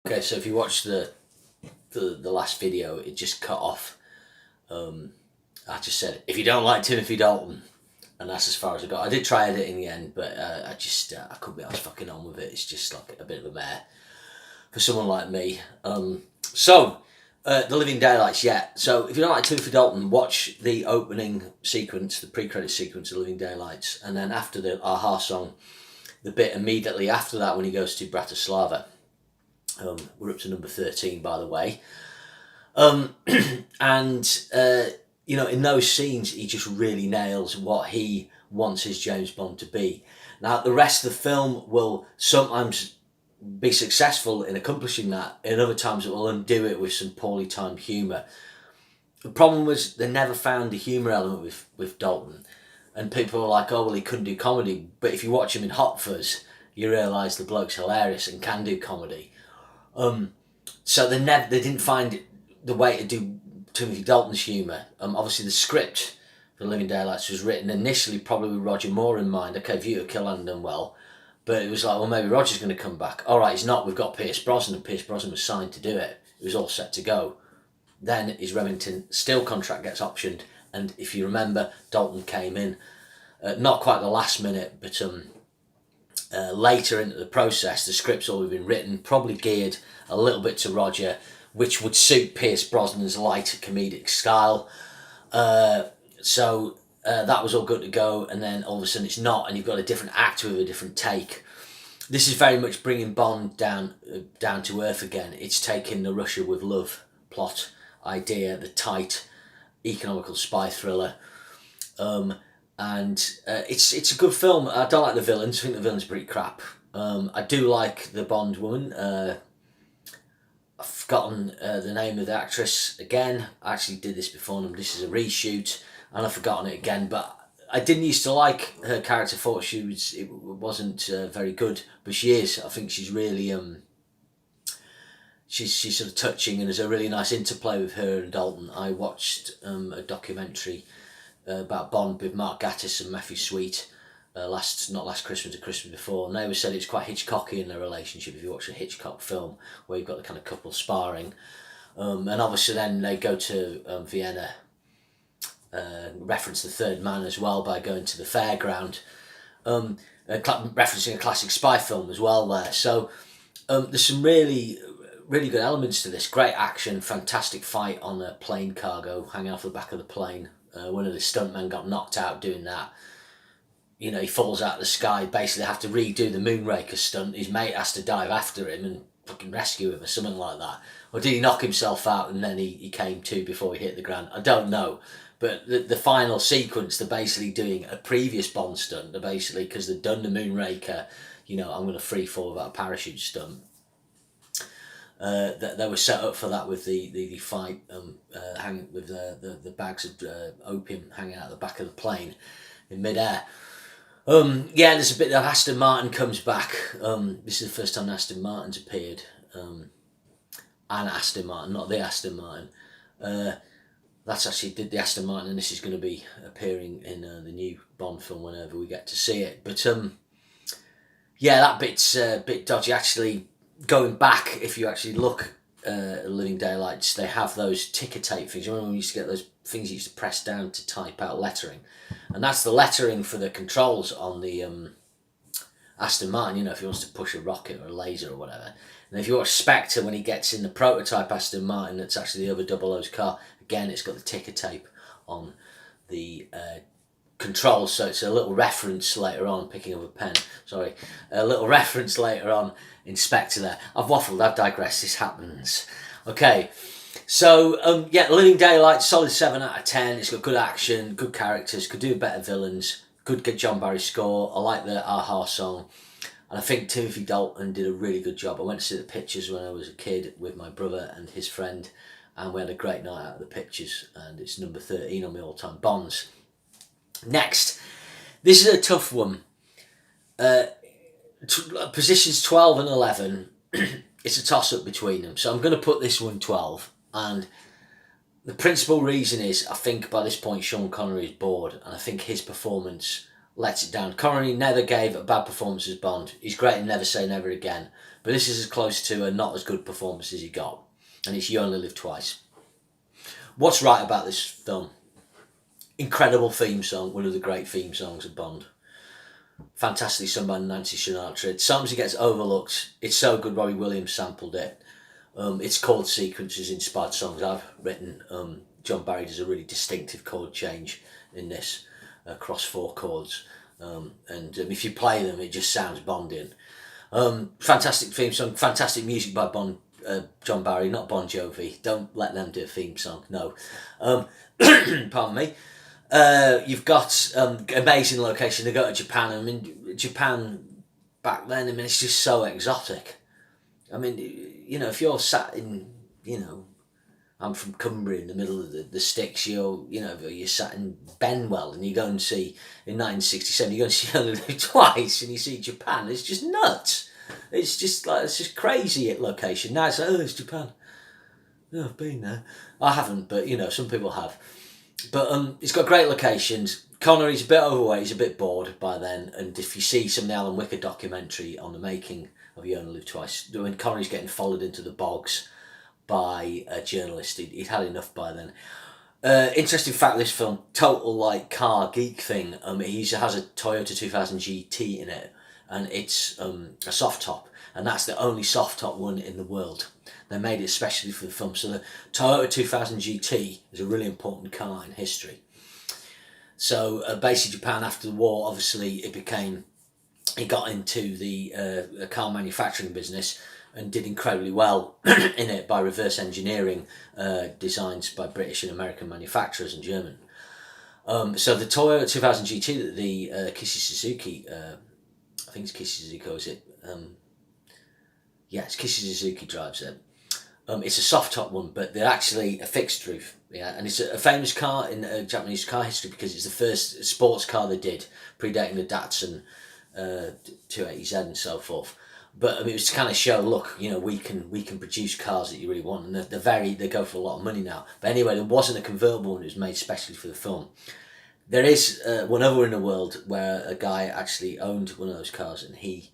Okay, so if you watch the last video, it just cut off. I just said, if you don't like Timothy Dalton, and that's as far as I got. I did try it in the end, but I couldn't be honest fucking on with it. It's just like a bit of a mare for someone like me. The Living Daylights, yeah. So if you don't like Timothy Dalton, watch the opening sequence, the pre-credit sequence of Living Daylights, and then after the Aha song, the bit immediately after that when he goes to Bratislava. We're up to number 13, by the way. In those scenes, he just really nails what he wants his James Bond to be. Now, the rest of the film will sometimes be successful in accomplishing that, and other times it will undo it with some poorly timed humour. The problem was they never found the humour element with Dalton, and people were like, oh, well, he couldn't do comedy, but if you watch him in Hot Fuzz, you realise the bloke's hilarious and can do comedy. So they didn't find the way to do Timothy Dalton's humour. Obviously the script for Living Daylights was written initially probably with Roger Moore in mind. Okay, View to Kill hadn't done well, but it was like, well, maybe Roger's going to come back. All right, he's not. We've got Pierce Brosnan, and Pierce Brosnan was signed to do it. It was all set to go. Then his Remington Steele contract gets optioned, and if you remember, Dalton came in, not quite the last minute, but later into the process. The script's already been written, probably geared a little bit to Roger, which would suit Pierce Brosnan's lighter comedic style. So that was all good to go, and then all of a sudden it's not, and you've got a different actor with a different take. This is very much bringing Bond down to earth again. It's taking the Russia with Love plot idea, the tight economical spy thriller, and it's a good film. I don't like the villains. I think the villains are pretty crap. I do like the Bond woman. I've forgotten the name of the actress again. I actually did this before, and this is a reshoot, and I've forgotten it again. But I didn't used to like her character. Thought it wasn't very good, but she is. I think she's really she's sort of touching, and there's a really nice interplay with her and Dalton. I watched a documentary about Bond with Mark Gatiss and Matthew Sweet not last Christmas, the Christmas before, and they always said it's quite Hitchcocky in their relationship if you watch a Hitchcock film where you've got the kind of couple sparring, and obviously then they go to Vienna, reference the third man as well by going to the fairground, referencing a classic spy film as well there. So there's some really good elements to this. Great action, fantastic fight on a plane cargo hanging off the back of the plane. One of the stuntmen got knocked out doing that. You know, he falls out of the sky, basically have to redo the Moonraker stunt. His mate has to dive after him and fucking rescue him or something like that. Or did he knock himself out and then he came to before he hit the ground? I don't know. But the final sequence, they're basically doing a previous Bond stunt. They're basically, because they've done the Moonraker, you know, I'm going to free fall without a parachute stunt. They were set up for that with the fight hanging with the bags of opium hanging out the back of the plane in midair. There's a bit that Aston Martin comes back. This is the first time Aston Martin's appeared. An Aston Martin, not the Aston Martin. That's actually did the Aston Martin, and this is going to be appearing in the new Bond film whenever we get to see it. But that bit's a bit dodgy. Actually, going back, if you actually look at Living Daylights, they have those ticker tape things. You remember when we used to get those things you used to press down to type out lettering? And that's the lettering for the controls on the Aston Martin, you know, if he wants to push a rocket or a laser or whatever. And if you watch Spectre, when he gets in the prototype Aston Martin, that's actually the other 00's car, again, it's got the ticker tape on the controls, so it's a little reference later on, picking up a pen, sorry, a little reference later on in Spectre there. I've waffled, I've digressed, this happens. Okay, so Living Daylight, solid 7 out of 10. It's got good action, good characters, could do better villains, good John Barry score. I like the Aha song, and I think Timothy Dalton did a really good job. I went to see the pictures when I was a kid with my brother and his friend, and we had a great night out of the pictures, and it's number 13 on my all-time Bonds. Next, this is a tough one. Positions 12 and 11, it's a toss-up between them. So I'm going to put this one 12. And the principal reason is, I think by this point Sean Connery is bored, and I think his performance lets it down. Connery never gave a bad performance as Bond. He's great in Never Say Never Again. But this is as close to a not as good performance as he got. And it's You Only Live Twice. What's right about this film? Incredible theme song, one of the great theme songs of Bond. Fantastically sung by Nancy Sinatra. Sometimes it gets overlooked. It's so good Robbie Williams sampled it. Its chord sequences inspired songs I've written. John Barry does a really distinctive chord change in this, across 4 chords. If you play them, it just sounds Bondian. Fantastic theme song, fantastic music by John Barry, not Bon Jovi. Don't let them do a theme song, no. Pardon me. You've got amazing location. They go to Japan. I mean, Japan back then, I mean, it's just so exotic. I mean, if you're sat in, I'm from Cumbria in the middle of the sticks, you're sat in Benwell and you go and see, in 1967, you go and see Only Live Twice and you see Japan. It's just nuts. It's just crazy at location. Now it's like, oh, it's Japan. No, I've been there. I haven't, but, some people have. But it's got great locations. Connery's a bit overweight, he's a bit bored by then. And if you see some of the Alan Wicker documentary on the making of You Only Live Twice, when Connery's getting followed into the bogs by a journalist, he'd had enough by then. Interesting fact, this film, total car geek thing. He has a Toyota 2000 GT in it, and it's a soft top, and that's the only soft top one in the world. They made it especially for the film. So the Toyota 2000 GT is a really important car in history. So basically Japan after the war, obviously he got into the car manufacturing business and did incredibly well in it by reverse engineering designs by British and American manufacturers and German. So the Toyota 2000 GT that the Kishi Suzuki, I think it's Kishi Suzuki, is it? It's Kishi Suzuki drives it. It's a soft top one, but they're actually a fixed roof. Yeah, and it's a famous car in Japanese car history because it's the first sports car they did, predating the Datsun 280Z and so forth. But it was to kind of show, look, we can produce cars that you really want, and they go for a lot of money now. But anyway, there wasn't a convertible one; it was made specially for the film. There is one other in the world where a guy actually owned one of those cars, and he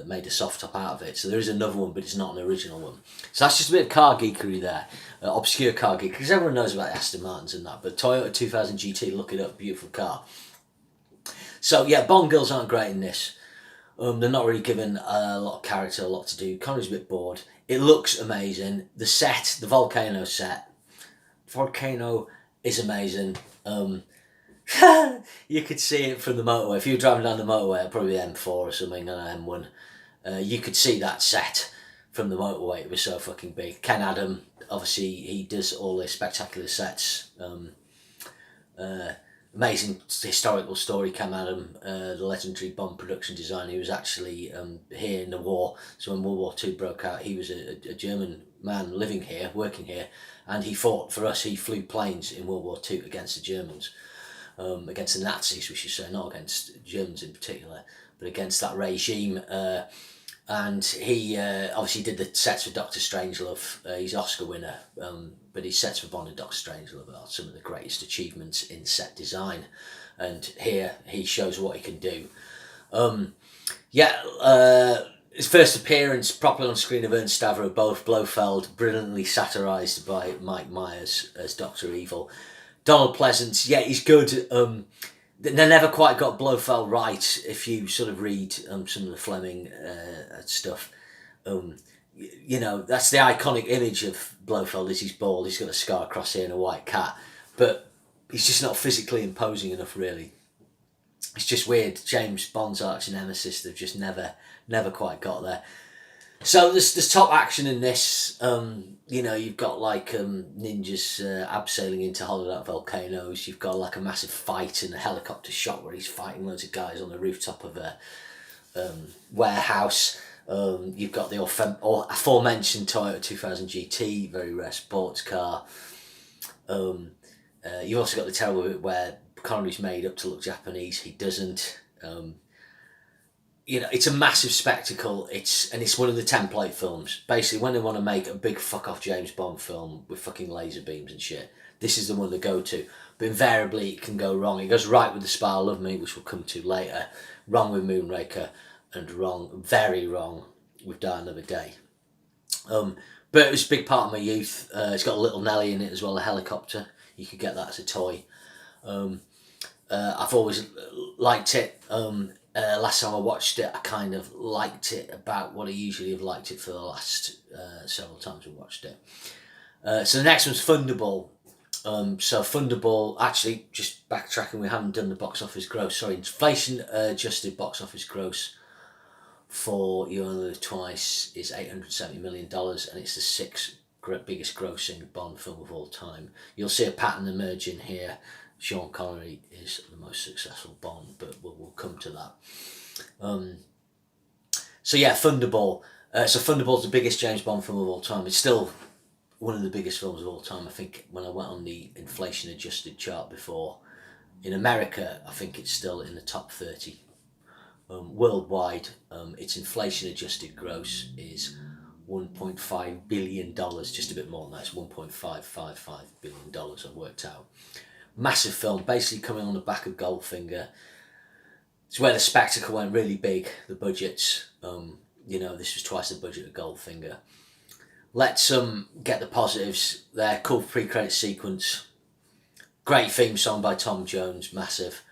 made a soft top out of it. So there is another one, but it's not an original one. So that's just a bit of car geekery there, obscure car geek, because everyone knows about Aston Martins and that. But Toyota 2000 GT, look it up, beautiful car. So yeah, Bond girls aren't great in this. They're not really given a lot of character, a lot to do. Connery's a bit bored. It looks amazing. The set, the volcano set, is amazing. You could see it from the motorway. If you were driving down the motorway, probably the M4 or something, on M1, you could see that set from the motorway. It was so fucking big. Ken Adam, obviously, he does all the spectacular sets. Amazing historical story, Ken Adam, the legendary Bond production designer. He was actually here in the war. So when World War II broke out, he was a German man living here, working here, and he fought for us. He flew planes in World War II against the Germans. Against the Nazis, we should say, not against Germans in particular, but against that regime. And he obviously did the sets for Dr. Strangelove. He's Oscar winner, but his sets for Bond and Dr. Strangelove are some of the greatest achievements in set design. And here he shows what he can do. His first appearance properly on screen of Ernst Stavro, both Blofeld, brilliantly satirised by Mike Myers as Dr. Evil. Donald Pleasance, yeah, he's good. They never quite got Blofeld right. If you sort of read some of the Fleming stuff, that's the iconic image of Blofeld. Is he's bald, he's got a scar across here and a white cat, but he's just not physically imposing enough. Really, it's just weird. James Bond's arch nemesis, they've just never quite got there. So there's top action in this. You've got ninjas abseiling into hollowed out volcanoes. You've got a massive fight in a helicopter shot where he's fighting loads of guys on the rooftop of a warehouse. You've got the aforementioned Toyota 2000 GT, very rare sports car. You've also got the terrible bit where Connery's made up to look Japanese. He doesn't. It's a massive spectacle. It's one of the template films. Basically, when they want to make a big fuck off James Bond film with fucking laser beams and shit, this is the one they go to. But invariably, it can go wrong. It goes right with The Spy Love Me, which we'll come to later. Wrong with Moonraker, and wrong, very wrong, with Die Another Day. But it was a big part of my youth. It's got a little Nelly in it as well, a helicopter. You could get that as a toy. I've always liked it. Last time I watched it, I kind of liked it about what I usually have liked it for the last several times I've watched it. So the next one's Thunderball. So Thunderball, actually, just backtracking, we haven't done the box office gross. Sorry, inflation adjusted box office gross for You Only Live Twice is $870 million, and it's the sixth biggest grossing Bond film of all time. You'll see a pattern emerging here. Sean Connery is the most successful Bond, but we'll come to that. So yeah, Thunderball. So Thunderball's the biggest James Bond film of all time. It's still one of the biggest films of all time. I think when I went on the inflation adjusted chart before, in America, I think it's still in the top 30. Worldwide, its inflation adjusted gross is $1.5 billion, just a bit more than that. It's $1.555 billion I've worked out. Massive film, basically coming on the back of Goldfinger. It's where the spectacle went really big, the budgets. This was twice the budget of Goldfinger. Let's get the positives there. Cool pre-credit sequence. Great theme song by Tom Jones, massive.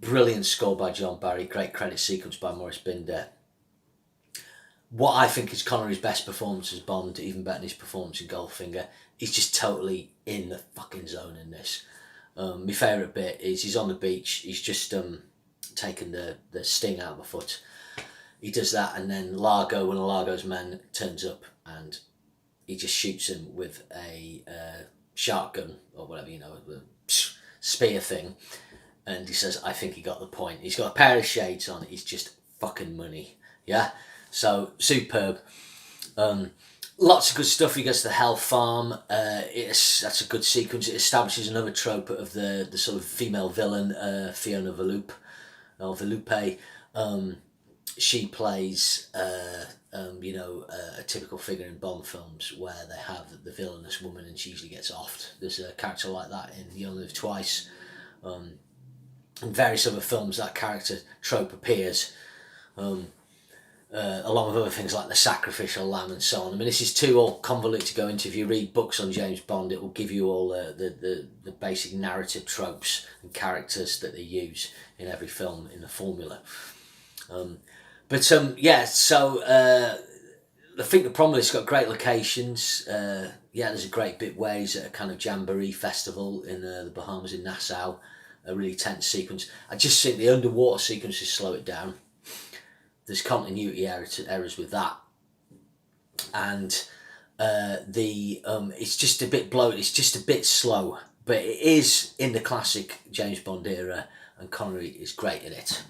Brilliant score by John Barry. Great credit sequence by Maurice Binder. What I think is Connery's best performance as Bond, even better than his performance in Goldfinger, he's just totally in the fucking zone in this. My favourite bit is he's on the beach. He's just taken the sting out of my foot. He does that, and then Largo, one of Largo's men, turns up and he just shoots him with a shark gun or whatever, the spear thing. And he says, I think he got the point. He's got a pair of shades on. He's just fucking money. Yeah? So, superb. Lots of good stuff. He gets to the Hell Farm. That's a good sequence. It establishes another trope of the sort of female villain, Fiona Volpe. Or Volpe. She plays, a typical figure in Bond films where they have the villainous woman and she usually gets offed. There's a character like that in You Only Live Twice. In various other films, that character trope appears, along with other things like the sacrificial lamb and so on. I mean, this is too all convoluted to go into. If you read books on James Bond, it will give you all the basic narrative tropes and characters that they use in every film in the formula. I think the problem is it's got great locations. There's a great bit where he's at a kind of jamboree festival in the Bahamas in Nassau. A really tense sequence. I just think the underwater sequences slow it down. There's continuity errors with that, and it's just a bit bloated. It's just a bit slow, but it is in the classic James Bond era, and Connery is great in it.